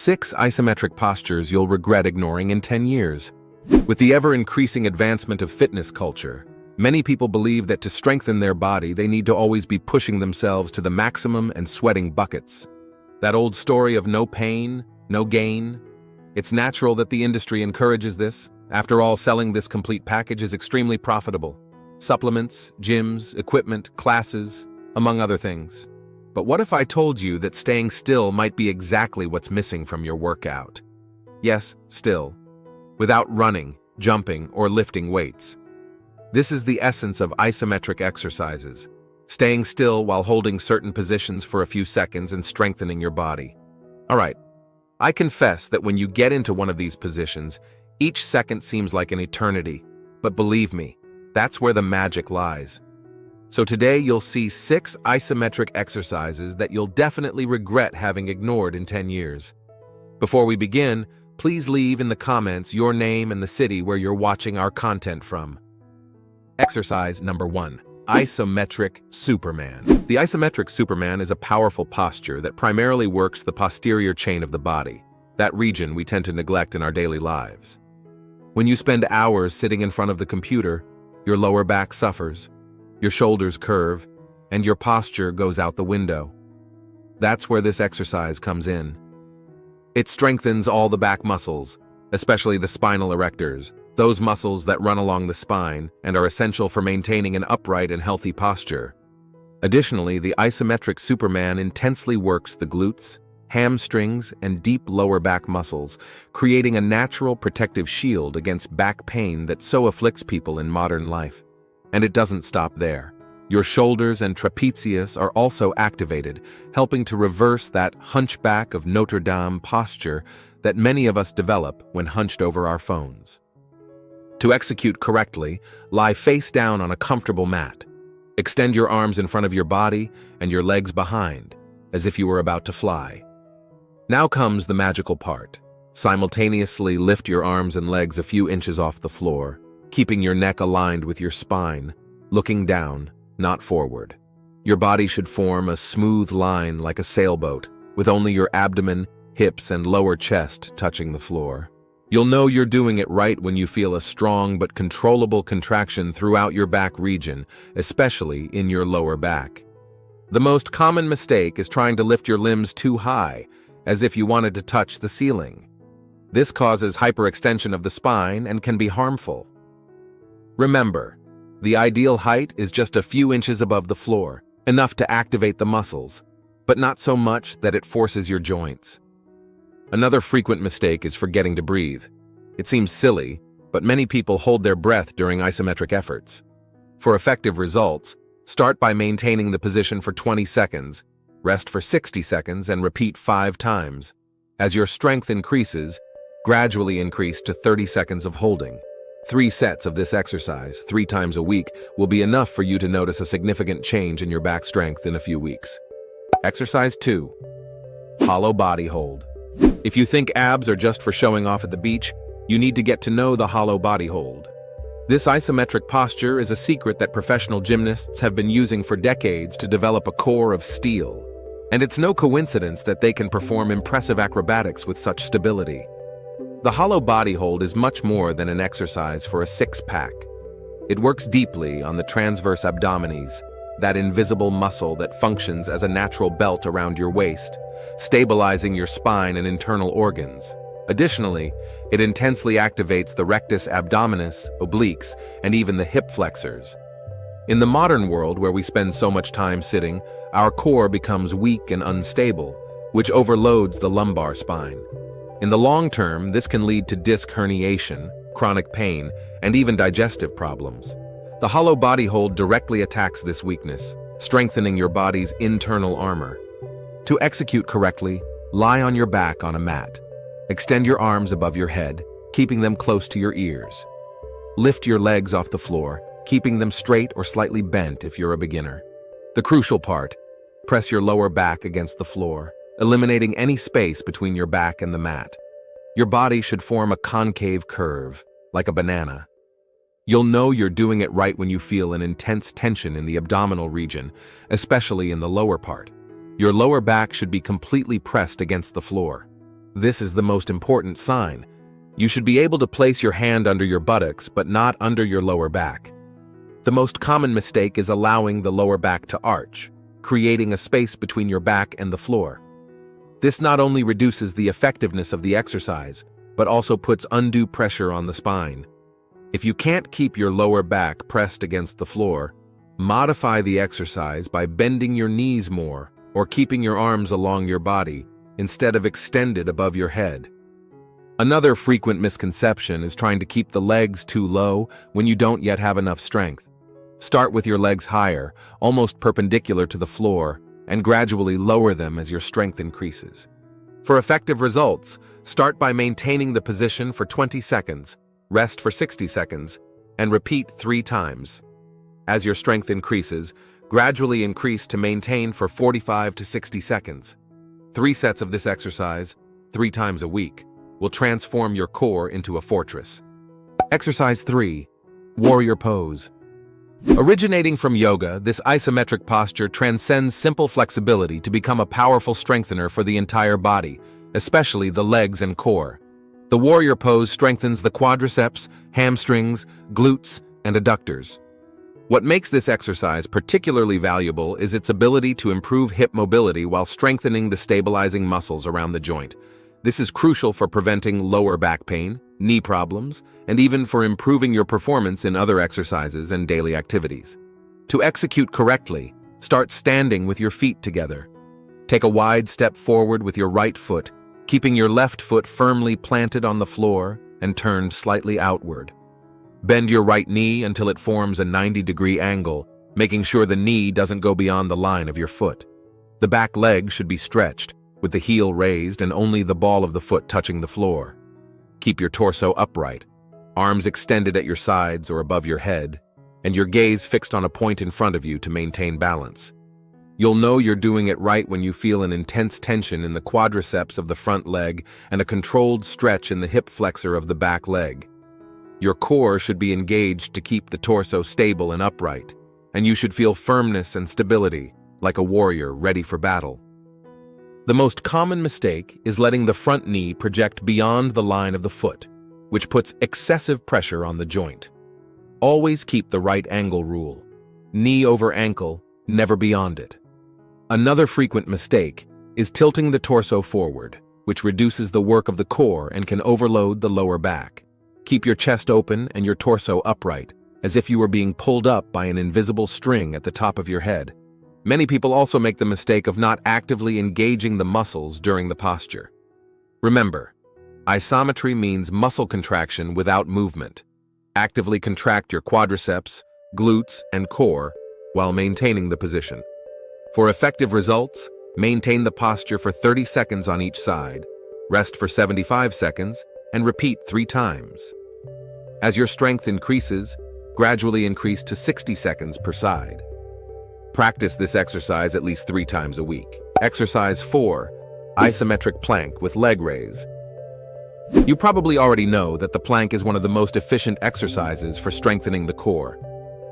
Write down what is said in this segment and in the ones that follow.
6 isometric postures you'll regret ignoring in 10 years. With the ever-increasing advancement of fitness culture, many people believe that to strengthen their body, they need to always be pushing themselves to the maximum and sweating buckets. That old story of no pain, no gain. It's natural that the industry encourages this. After all, selling this complete package is extremely profitable. Supplements, gyms, equipment, classes, among other things. But what if I told you that staying still might be exactly what's missing from your workout? Yes, still. Without running, jumping, or lifting weights. This is the essence of isometric exercises. Staying still while holding certain positions for a few seconds and strengthening your body. Alright, I confess that when you get into one of these positions, each second seems like an eternity. But believe me, that's where the magic lies. So today you'll see 6 isometric exercises that you'll definitely regret having ignored in 10 years. Before we begin, please leave in the comments your name and the city where you're watching our content from. Exercise number 1. Isometric Superman. The Isometric Superman is a powerful posture that primarily works the posterior chain of the body, that region we tend to neglect in our daily lives. When you spend hours sitting in front of the computer, your lower back suffers, your shoulders curve, and your posture goes out the window. That's where this exercise comes in. It strengthens all the back muscles, especially the spinal erectors, those muscles that run along the spine and are essential for maintaining an upright and healthy posture. Additionally, the Isometric Superman intensely works the glutes, hamstrings, and deep lower back muscles, creating a natural protective shield against back pain that so afflicts people in modern life. And it doesn't stop there. Your shoulders and trapezius are also activated, helping to reverse that hunchback of Notre Dame posture that many of us develop when hunched over our phones. To execute correctly, lie face down on a comfortable mat. Extend your arms in front of your body and your legs behind, as if you were about to fly. Now comes the magical part. Simultaneously lift your arms and legs a few inches off the floor, keeping your neck aligned with your spine, looking down, not forward. Your body should form a smooth line like a sailboat, with only your abdomen, hips, and lower chest touching the floor. You'll know you're doing it right when you feel a strong but controllable contraction throughout your back region, especially in your lower back. The most common mistake is trying to lift your limbs too high, as if you wanted to touch the ceiling. This causes hyperextension of the spine and can be harmful. Remember, the ideal height is just a few inches above the floor, enough to activate the muscles, but not so much that it forces your joints. Another frequent mistake is forgetting to breathe. It seems silly, but many people hold their breath during isometric efforts. For effective results, start by maintaining the position for 20 seconds, rest for 60 seconds, and repeat 5 times. As your strength increases, gradually increase to 30 seconds of holding. 3 sets of this exercise, 3 times a week, will be enough for you to notice a significant change in your back strength in a few weeks. Exercise 2. Hollow body hold. If you think abs are just for showing off at the beach, you need to get to know the hollow body hold. This isometric posture is a secret that professional gymnasts have been using for decades to develop a core of steel. And it's no coincidence that they can perform impressive acrobatics with such stability. The hollow body hold is much more than an exercise for a six-pack. It works deeply on the transverse abdominis, that invisible muscle that functions as a natural belt around your waist, stabilizing your spine and internal organs. Additionally, it intensely activates the rectus abdominis, obliques, and even the hip flexors. In the modern world where we spend so much time sitting, our core becomes weak and unstable, which overloads the lumbar spine. In the long term, this can lead to disc herniation, chronic pain, and even digestive problems. The hollow body hold directly attacks this weakness, strengthening your body's internal armor. To execute correctly, lie on your back on a mat. Extend your arms above your head, keeping them close to your ears. Lift your legs off the floor, keeping them straight or slightly bent if you're a beginner. The crucial part, press your lower back against the floor, eliminating any space between your back and the mat. Your body should form a concave curve, like a banana. You'll know you're doing it right when you feel an intense tension in the abdominal region, especially in the lower part. Your lower back should be completely pressed against the floor. This is the most important sign. You should be able to place your hand under your buttocks, but not under your lower back. The most common mistake is allowing the lower back to arch, creating a space between your back and the floor. This not only reduces the effectiveness of the exercise, but also puts undue pressure on the spine. If you can't keep your lower back pressed against the floor, modify the exercise by bending your knees more or keeping your arms along your body instead of extended above your head. Another frequent misconception is trying to keep the legs too low when you don't yet have enough strength. Start with your legs higher, almost perpendicular to the floor, and gradually lower them as your strength increases. For effective results, start by maintaining the position for 20 seconds, rest for 60 seconds, and repeat 3 times. As your strength increases, gradually increase to maintain for 45 to 60 seconds. 3 sets of this exercise, 3 times a week, will transform your core into a fortress. Exercise 3. Warrior Pose. Originating from yoga, this isometric posture transcends simple flexibility to become a powerful strengthener for the entire body, especially the legs and core. The warrior pose strengthens the quadriceps, hamstrings, glutes, and adductors. What makes this exercise particularly valuable is its ability to improve hip mobility while strengthening the stabilizing muscles around the joint. This is crucial for preventing lower back pain, knee problems, and even for improving your performance in other exercises and daily activities. To execute correctly, start standing with your feet together. Take a wide step forward with your right foot, keeping your left foot firmly planted on the floor and turned slightly outward. Bend your right knee until it forms a 90-degree angle, making sure the knee doesn't go beyond the line of your foot. The back leg should be stretched, with the heel raised and only the ball of the foot touching the floor. Keep your torso upright, arms extended at your sides or above your head, and your gaze fixed on a point in front of you to maintain balance. You'll know you're doing it right when you feel an intense tension in the quadriceps of the front leg and a controlled stretch in the hip flexor of the back leg. Your core should be engaged to keep the torso stable and upright, and you should feel firmness and stability, like a warrior ready for battle. The most common mistake is letting the front knee project beyond the line of the foot, which puts excessive pressure on the joint. Always keep the right angle rule. Knee over ankle, never beyond it. Another frequent mistake is tilting the torso forward, which reduces the work of the core and can overload the lower back. Keep your chest open and your torso upright, as if you were being pulled up by an invisible string at the top of your head. Many people also make the mistake of not actively engaging the muscles during the posture. Remember, isometry means muscle contraction without movement. Actively contract your quadriceps, glutes, and core while maintaining the position. For effective results, maintain the posture for 30 seconds on each side, rest for 75 seconds, and repeat 3 times. As your strength increases, gradually increase to 60 seconds per side. Practice this exercise at least 3 times a week. Exercise 4. Isometric plank with leg raise. You probably already know that the plank is one of the most efficient exercises for strengthening the core.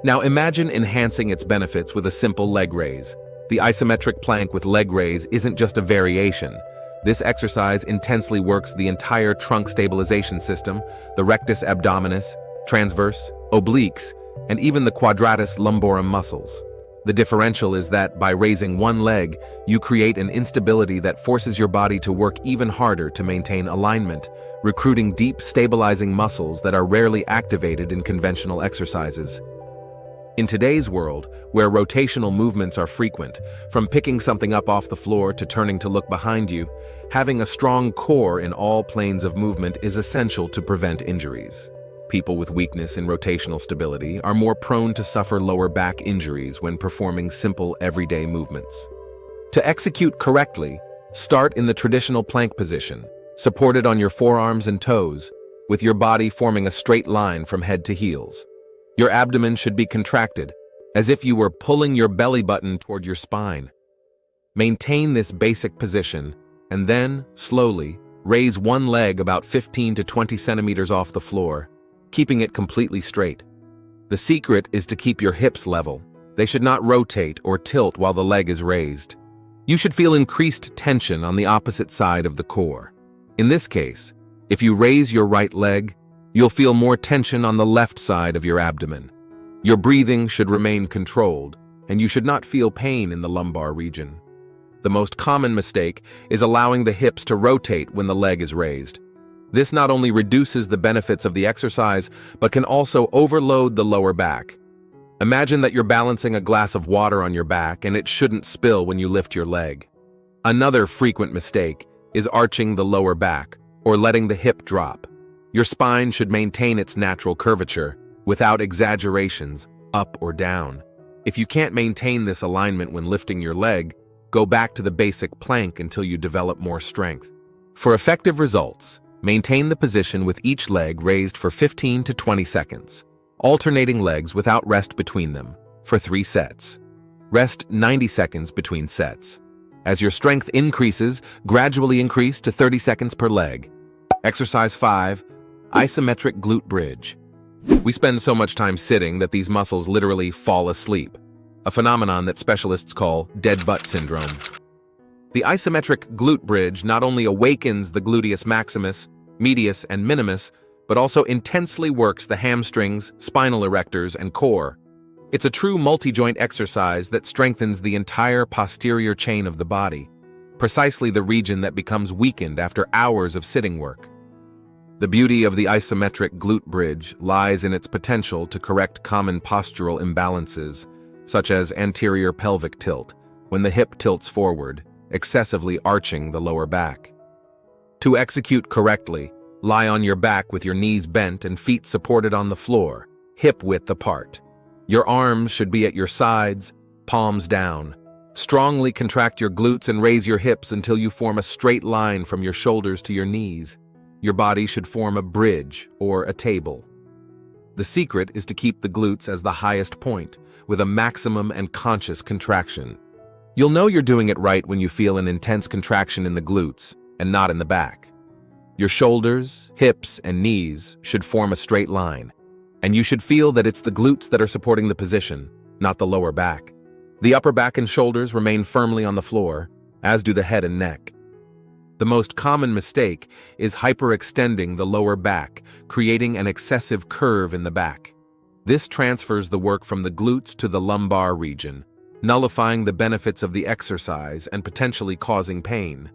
Now imagine enhancing its benefits with a simple leg raise. The isometric plank with leg raise isn't just a variation. This exercise intensely works the entire trunk stabilization system, the rectus abdominis, transverse, obliques, and even the quadratus lumborum muscles. The differential is that by raising one leg, you create an instability that forces your body to work even harder to maintain alignment, recruiting deep, stabilizing muscles that are rarely activated in conventional exercises. In today's world, where rotational movements are frequent, from picking something up off the floor to turning to look behind you, having a strong core in all planes of movement is essential to prevent injuries. People with weakness in rotational stability are more prone to suffer lower back injuries when performing simple everyday movements. To execute correctly, start in the traditional plank position, supported on your forearms and toes, with your body forming a straight line from head to heels. Your abdomen should be contracted, as if you were pulling your belly button toward your spine. Maintain this basic position, and then, slowly, raise one leg about 15 to 20 centimeters off the floor, keeping it completely straight. The secret is to keep your hips level. They should not rotate or tilt while the leg is raised. You should feel increased tension on the opposite side of the core. In this case, if you raise your right leg, you'll feel more tension on the left side of your abdomen. Your breathing should remain controlled, and you should not feel pain in the lumbar region. The most common mistake is allowing the hips to rotate when the leg is raised. This not only reduces the benefits of the exercise, but can also overload the lower back. Imagine that you're balancing a glass of water on your back and it shouldn't spill when you lift your leg. Another frequent mistake is arching the lower back or letting the hip drop. Your spine should maintain its natural curvature without exaggerations up or down. If you can't maintain this alignment when lifting your leg, go back to the basic plank until you develop more strength. For effective results, maintain the position with each leg raised for 15 to 20 seconds, alternating legs without rest between them for 3 sets. Rest 90 seconds between sets. As your strength increases, gradually increase to 30 seconds per leg. Exercise 5, Isometric Glute Bridge. We spend so much time sitting that these muscles literally fall asleep, a phenomenon that specialists call dead butt syndrome. The isometric glute bridge not only awakens the gluteus maximus, medius, and minimus, but also intensely works the hamstrings, spinal erectors, and core. It's a true multi-joint exercise that strengthens the entire posterior chain of the body, precisely the region that becomes weakened after hours of sitting work. The beauty of the isometric glute bridge lies in its potential to correct common postural imbalances, such as anterior pelvic tilt, when the hip tilts forward, excessively arching the lower back. To execute correctly, lie on your back with your knees bent and feet supported on the floor, hip width apart. Your arms should be at your sides, palms down. Strongly contract your glutes and raise your hips until you form a straight line from your shoulders to your knees. Your body should form a bridge or a table. The secret is to keep the glutes as the highest point, with a maximum and conscious contraction. You'll know you're doing it right when you feel an intense contraction in the glutes and not in the back. Your shoulders, hips, and knees should form a straight line, and you should feel that it's the glutes that are supporting the position, not the lower back. The upper back and shoulders remain firmly on the floor, as do the head and neck. The most common mistake is hyperextending the lower back, creating an excessive curve in the back. This transfers the work from the glutes to the lumbar region, nullifying the benefits of the exercise and potentially causing pain.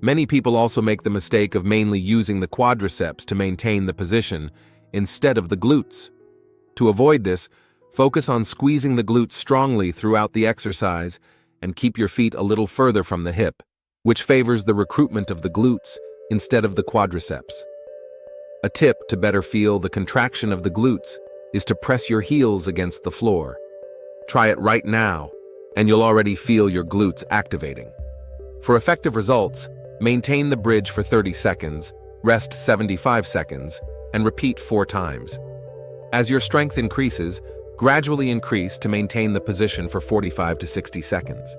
Many people also make the mistake of mainly using the quadriceps to maintain the position instead of the glutes. To avoid this, focus on squeezing the glutes strongly throughout the exercise and keep your feet a little further from the hip, which favors the recruitment of the glutes instead of the quadriceps. A tip to better feel the contraction of the glutes is to press your heels against the floor. Try it right now, and you'll already feel your glutes activating. For effective results, maintain the bridge for 30 seconds, rest 75 seconds, and repeat 4 times. As your strength increases, gradually increase to maintain the position for 45 to 60 seconds.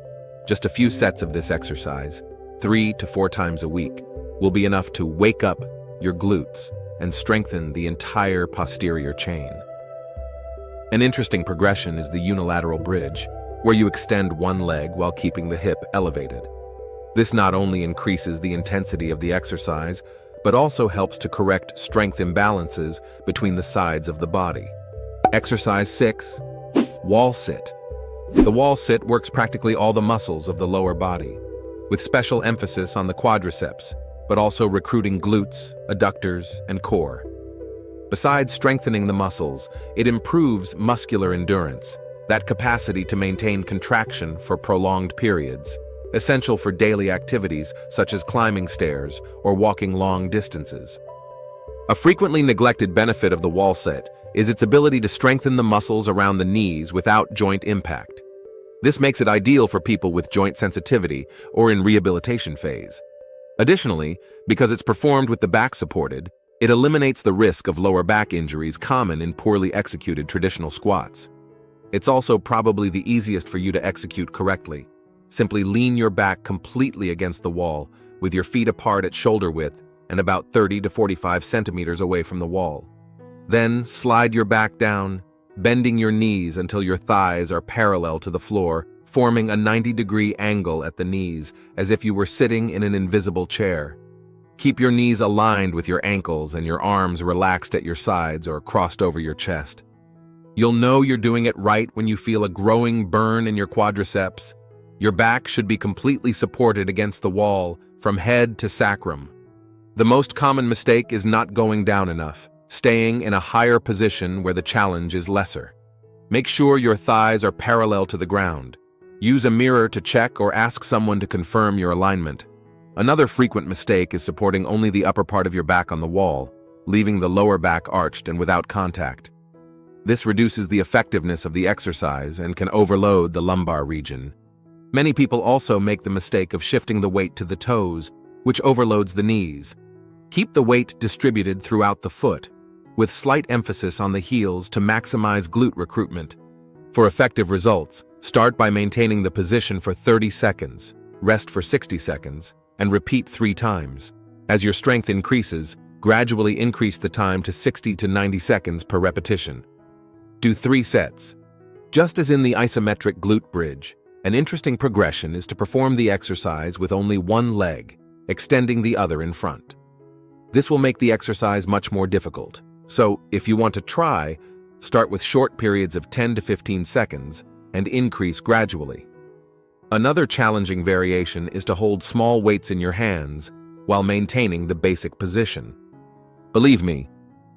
Just a few sets of this exercise, 3 to 4 times a week, will be enough to wake up your glutes and strengthen the entire posterior chain. An interesting progression is the unilateral bridge, where you extend one leg while keeping the hip elevated. This not only increases the intensity of the exercise, but also helps to correct strength imbalances between the sides of the body. Exercise 6, Wallsit. The Wallsit works practically all the muscles of the lower body, with special emphasis on the quadriceps, but also recruiting glutes, adductors, and core. Besides strengthening the muscles, it improves muscular endurance, that capacity to maintain contraction for prolonged periods, essential for daily activities such as climbing stairs or walking long distances. A frequently neglected benefit of the Wallsit is its ability to strengthen the muscles around the knees without joint impact. This makes it ideal for people with joint sensitivity or in rehabilitation phase. Additionally, because it's performed with the back supported, it eliminates the risk of lower back injuries common in poorly executed traditional squats. It's also probably the easiest for you to execute correctly. Simply lean your back completely against the wall, with your feet apart at shoulder width and about 30 to 45 centimeters away from the wall. Then slide your back down, bending your knees until your thighs are parallel to the floor, forming a 90-degree angle at the knees, as if you were sitting in an invisible chair. Keep your knees aligned with your ankles and your arms relaxed at your sides or crossed over your chest. You'll know you're doing it right when you feel a growing burn in your quadriceps. Your back should be completely supported against the wall from head to sacrum. The most common mistake is not going down enough, staying in a higher position where the challenge is lesser. Make sure your thighs are parallel to the ground. Use a mirror to check or ask someone to confirm your alignment. Another frequent mistake is supporting only the upper part of your back on the wall, leaving the lower back arched and without contact. This reduces the effectiveness of the exercise and can overload the lumbar region. Many people also make the mistake of shifting the weight to the toes, which overloads the knees. Keep the weight distributed throughout the foot, with slight emphasis on the heels to maximize glute recruitment. For effective results, start by maintaining the position for 30 seconds, rest for 60 seconds, and repeat 3 times. As your strength increases, gradually increase the time to 60 to 90 seconds per repetition. Do 3 sets. Just as in the isometric glute bridge, an interesting progression is to perform the exercise with only one leg, extending the other in front. This will make the exercise much more difficult. So, if you want to try, start with short periods of 10 to 15 seconds and increase gradually. Another challenging variation is to hold small weights in your hands while maintaining the basic position. Believe me,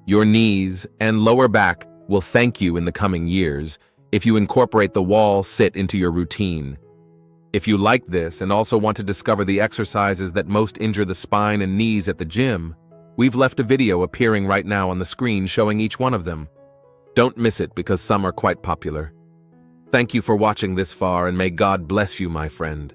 your knees and lower back will thank you in the coming years if you incorporate the wall sit into your routine. If you like this and also want to discover the exercises that most injure the spine and knees at the gym, we've left a video appearing right now on the screen showing each one of them. Don't miss it because some are quite popular. Thank you for watching this far and may God bless you, my friend.